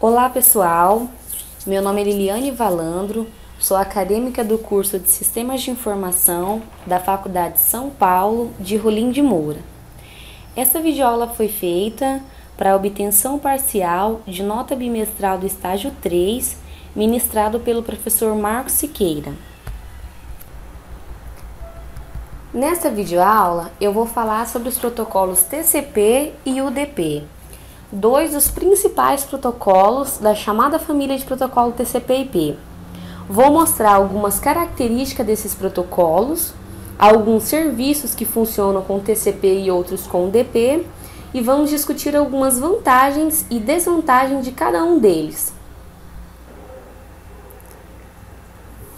Olá pessoal, meu nome é Liliane Valandro, sou acadêmica do curso de Sistemas de Informação da Faculdade São Paulo de Rolim de Moura. Essa videoaula foi feita para a obtenção parcial de nota bimestral do estágio 3, ministrado pelo professor Marcos Siqueira. Nesta videoaula eu vou falar sobre os protocolos TCP e UDP, dois dos principais protocolos da chamada família de protocolo TCP/IP. Vou mostrar algumas características desses protocolos, alguns serviços que funcionam com TCP e outros com UDP, e vamos discutir algumas vantagens e desvantagens de cada um deles.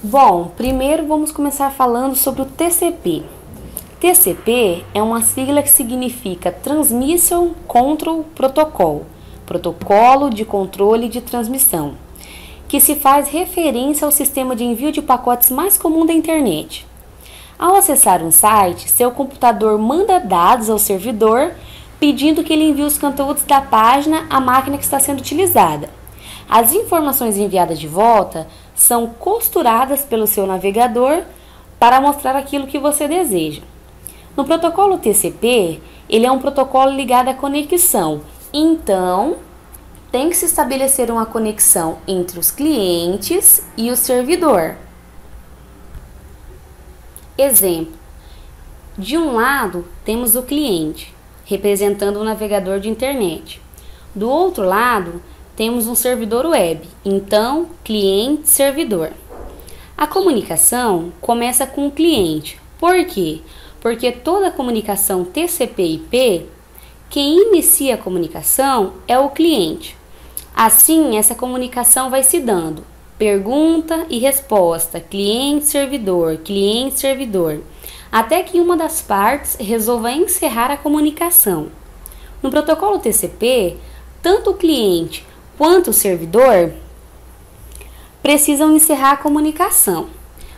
Bom, primeiro vamos começar falando sobre o TCP. TCP é uma sigla que significa Transmission Control Protocol, Protocolo de Controle de Transmissão, que se faz referência ao sistema de envio de pacotes mais comum da internet. Ao acessar um site, seu computador manda dados ao servidor, pedindo que ele envie os conteúdos da página à máquina que está sendo utilizada. As informações enviadas de volta são costuradas pelo seu navegador para mostrar aquilo que você deseja. No protocolo TCP, ele é um protocolo ligado à conexão, então tem que se estabelecer uma conexão entre os clientes e o servidor. Exemplo: de um lado temos o cliente, representando o navegador de internet. Do outro lado, temos um servidor web, então cliente-servidor. A comunicação começa com o cliente. Por quê? Porque toda comunicação TCP/IP, quem inicia a comunicação é o cliente. Assim, essa comunicação vai se dando pergunta e resposta, cliente-servidor, até que uma das partes resolva encerrar a comunicação. No protocolo TCP, tanto o cliente quanto o servidor precisam encerrar a comunicação.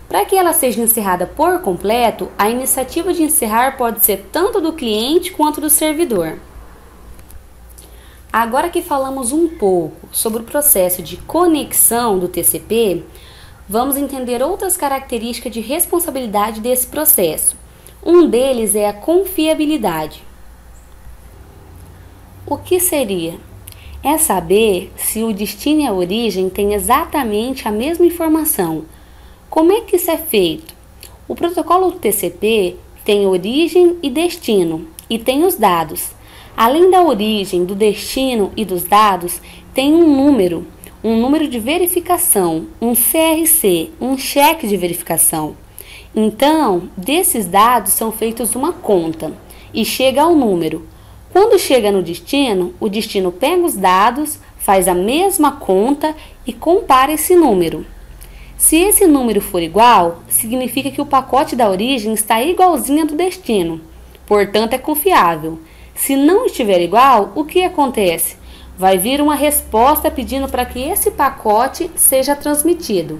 Para que ela seja encerrada por completo, a iniciativa de encerrar pode ser tanto do cliente quanto do servidor. Agora que falamos um pouco sobre o processo de conexão do TCP, vamos entender outras características de responsabilidade desse processo. Um deles é a confiabilidade. O que seria? É saber se o destino e a origem têm exatamente a mesma informação. Como é que isso é feito? O protocolo TCP tem origem e destino e tem os dados. Além da origem, do destino e dos dados, tem um número de verificação, um CRC, um cheque de verificação. Então, desses dados são feitos uma conta e chega ao número. Quando chega no destino, o destino pega os dados, faz a mesma conta e compara esse número. Se esse número for igual, significa que o pacote da origem está igualzinho ao do destino, portanto é confiável. Se não estiver igual, o que acontece? Vai vir uma resposta pedindo para que esse pacote seja transmitido.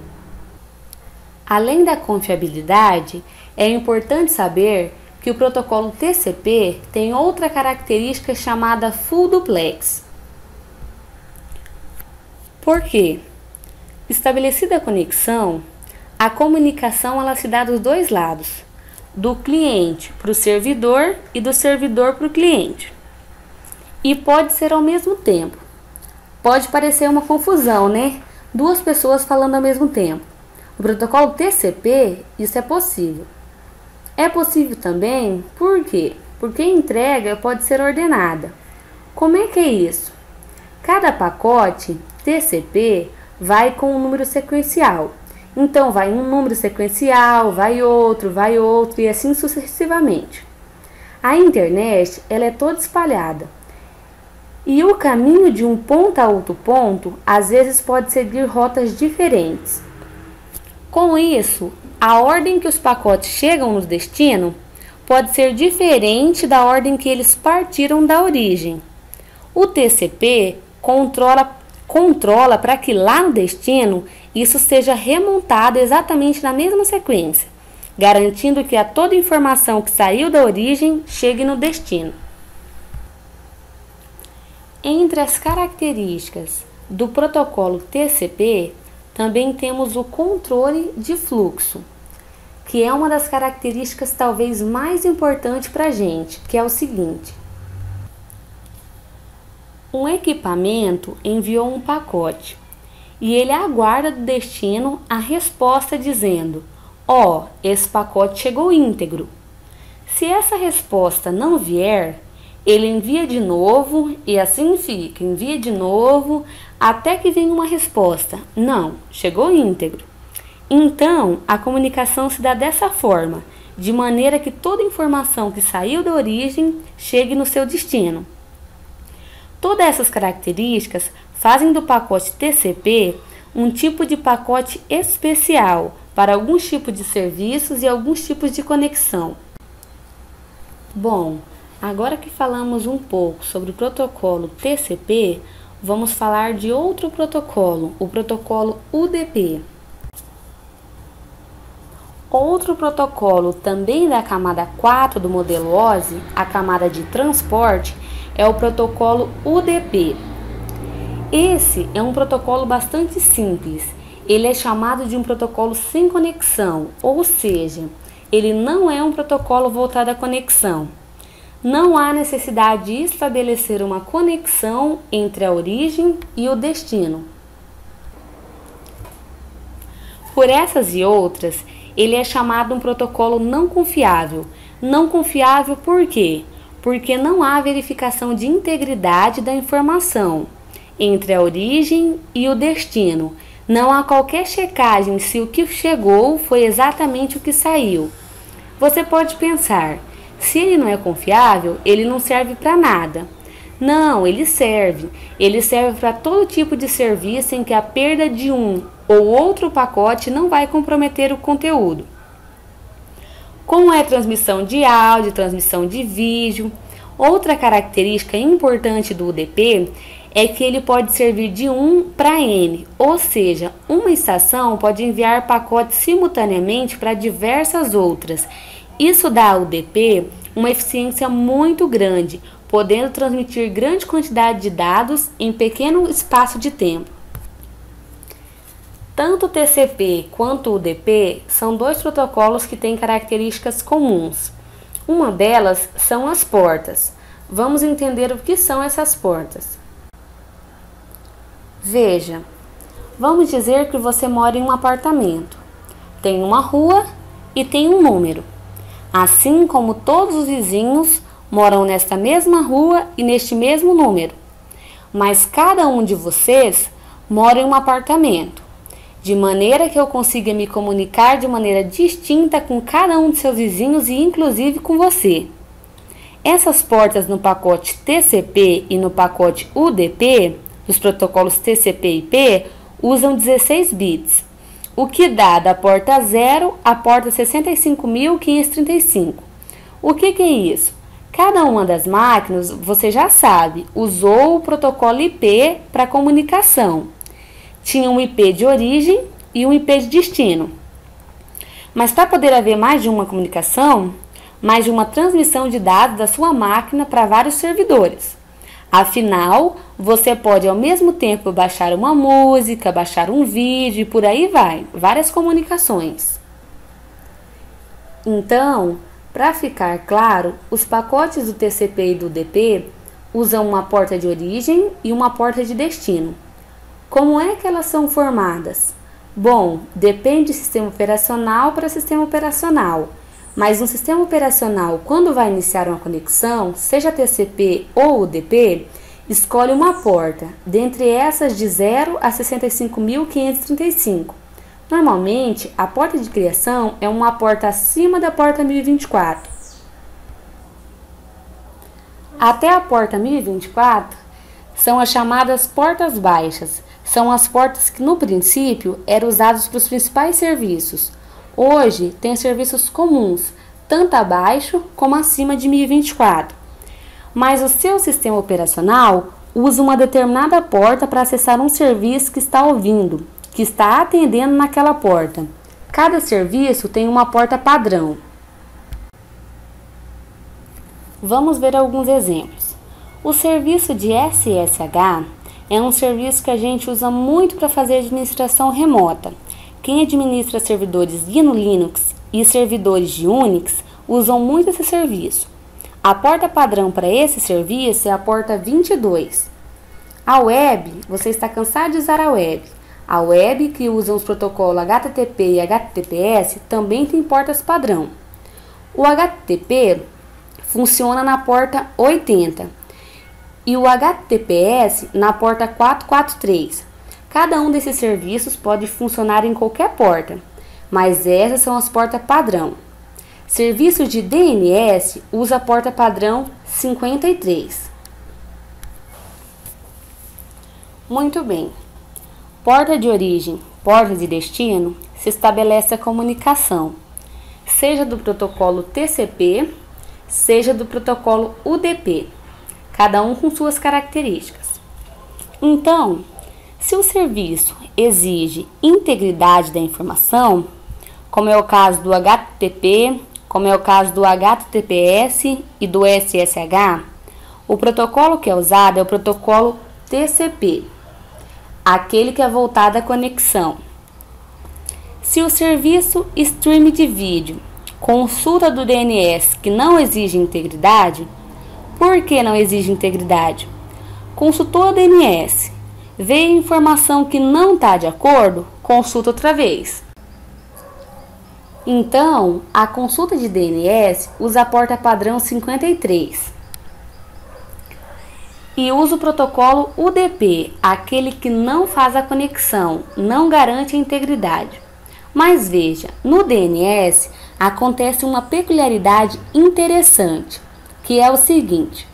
Além da confiabilidade, é importante saber que o protocolo TCP tem outra característica chamada Full Duplex. Por quê? Estabelecida a conexão, a comunicação ela se dá dos dois lados, do cliente para o servidor e do servidor para o cliente. E pode ser ao mesmo tempo. Pode parecer uma confusão, né? Duas pessoas falando ao mesmo tempo. No protocolo TCP, isso é possível. É possível também, por quê? Porque a entrega pode ser ordenada. Como é que é isso? Cada pacote TCP vai com um número sequencial. Então, vai um número sequencial, vai outro e assim sucessivamente. A internet, ela é toda espalhada. E o caminho de um ponto a outro ponto, às vezes pode seguir rotas diferentes. Com isso, a ordem que os pacotes chegam no destino pode ser diferente da ordem que eles partiram da origem. O TCP controla para que lá no destino isso seja remontado exatamente na mesma sequência, garantindo que toda informação que saiu da origem chegue no destino. Entre as características do protocolo TCP, também temos o controle de fluxo, que é uma das características talvez mais importantes para a gente, que é o seguinte: um equipamento enviou um pacote e ele aguarda do destino a resposta dizendo: ó, esse pacote chegou íntegro. Se essa resposta não vier, ele envia de novo e assim fica, envia de novo até que venha uma resposta: não, chegou íntegro. Então, a comunicação se dá dessa forma, de maneira que toda informação que saiu da origem chegue no seu destino. Todas essas características fazem do pacote TCP um tipo de pacote especial para alguns tipos de serviços e alguns tipos de conexão. Bom, agora que falamos um pouco sobre o protocolo TCP, vamos falar de outro protocolo, o protocolo UDP. Outro protocolo também da camada 4 do modelo OSI, a camada de transporte, é o protocolo UDP. Esse é um protocolo bastante simples. Ele é chamado de um protocolo sem conexão, ou seja, ele não é um protocolo voltado à conexão. Não há necessidade de estabelecer uma conexão entre a origem e o destino. Por essas e outras, ele é chamado um protocolo não confiável. Não confiável por quê? Porque não há verificação de integridade da informação entre a origem e o destino. Não há qualquer checagem se o que chegou foi exatamente o que saiu. Você pode pensar: se ele não é confiável, ele não serve para nada. Não, ele serve. Ele serve para todo tipo de serviço em que a perda de um ou outro pacote não vai comprometer o conteúdo. Como é transmissão de áudio, transmissão de vídeo. Outra característica importante do UDP é que ele pode servir de 1 para N, ou seja, uma estação pode enviar pacotes simultaneamente para diversas outras. Isso dá ao UDP uma eficiência muito grande, podendo transmitir grande quantidade de dados em pequeno espaço de tempo. Tanto o TCP quanto o UDP são dois protocolos que têm características comuns. Uma delas são as portas. Vamos entender o que são essas portas. Veja, vamos dizer que você mora em um apartamento. Tem uma rua e tem um número. Assim como todos os vizinhos moram nesta mesma rua e neste mesmo número. Mas cada um de vocês mora em um apartamento, de maneira que eu consiga me comunicar de maneira distinta com cada um de seus vizinhos e inclusive com você. Essas portas no pacote TCP e no pacote UDP, dos protocolos TCP e IP, usam 16 bits, o que dá da porta 0 à porta 65.535. O que é isso? Cada uma das máquinas, você já sabe, usou o protocolo IP para comunicação. Tinha um IP de origem e um IP de destino. Mas para poder haver mais de uma comunicação, mais de uma transmissão de dados da sua máquina para vários servidores. Afinal, você pode ao mesmo tempo baixar uma música, baixar um vídeo e por aí vai, várias comunicações. Então, para ficar claro, os pacotes do TCP e do UDP usam uma porta de origem e uma porta de destino. Como é que elas são formadas? Bom, depende de sistema operacional para sistema operacional. Mas um sistema operacional, quando vai iniciar uma conexão, seja TCP ou UDP, escolhe uma porta, dentre essas de 0 a 65.535. Normalmente, a porta de criação é uma porta acima da porta 1024. Até a porta 1024 são as chamadas portas baixas. São as portas que no princípio eram usadas para os principais serviços. Hoje tem serviços comuns, tanto abaixo como acima de 1024. Mas o seu sistema operacional usa uma determinada porta para acessar um serviço que está ouvindo, que está atendendo naquela porta. Cada serviço tem uma porta padrão. Vamos ver alguns exemplos. O serviço de SSH é um serviço que a gente usa muito para fazer administração remota. Quem administra servidores GNU Linux e servidores de Unix usam muito esse serviço. A porta padrão para esse serviço é a porta 22. A web, você está cansado de usar a web. A web, que usa os protocolos HTTP e HTTPS, também tem portas padrão. O HTTP funciona na porta 80 e o HTTPS na porta 443. Cada um desses serviços pode funcionar em qualquer porta, mas essas são as portas padrão. Serviço de DNS usa a porta padrão 53. Muito bem. Porta de origem, porta de destino, se estabelece a comunicação, seja do protocolo TCP, seja do protocolo UDP, cada um com suas características. Então, se o serviço exige integridade da informação, como é o caso do HTTP, como é o caso do HTTPS e do SSH, o protocolo que é usado é o protocolo TCP, aquele que é voltado à conexão. Se o serviço stream de vídeo consulta do DNS que não exige integridade, por que não exige integridade? Consultou o DNS, veio informação que não está de acordo, consulta outra vez. Então, a consulta de DNS usa a porta padrão 53 e usa o protocolo UDP, aquele que não faz a conexão, não garante a integridade. Mas veja, no DNS acontece uma peculiaridade interessante, que é o seguinte: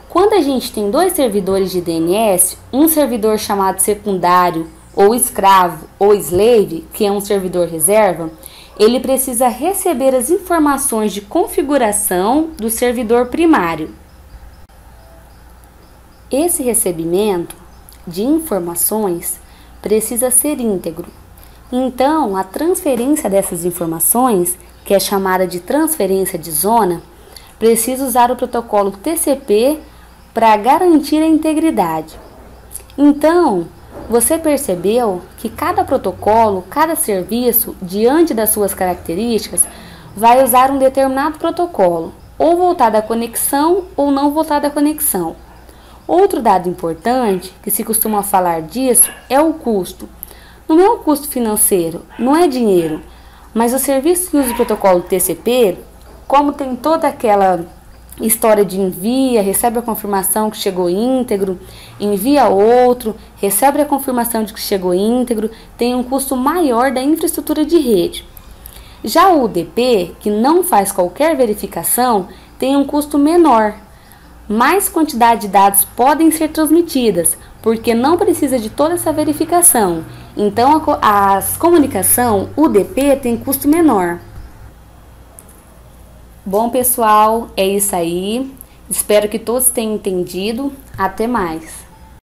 quando a gente tem dois servidores de DNS, um servidor chamado secundário, ou escravo, ou slave, que é um servidor reserva, ele precisa receber as informações de configuração do servidor primário. Esse recebimento de informações precisa ser íntegro. Então, a transferência dessas informações, que é chamada de transferência de zona, precisa usar o protocolo TCP para garantir a integridade. Então, você percebeu que cada protocolo, cada serviço, diante das suas características, vai usar um determinado protocolo, ou voltado à conexão ou não voltado à conexão. Outro dado importante, que se costuma falar disso, é o custo. Não é um custo financeiro, não é dinheiro, mas o serviço que usa o protocolo TCP, como tem toda aquela história de envia, recebe a confirmação que chegou íntegro, envia outro, recebe a confirmação de que chegou íntegro, tem um custo maior da infraestrutura de rede. Já o UDP, que não faz qualquer verificação, tem um custo menor. Mais quantidade de dados podem ser transmitidas, porque não precisa de toda essa verificação. Então, a comunicação UDP tem custo menor. Bom, pessoal, é isso aí. Espero que todos tenham entendido. Até mais.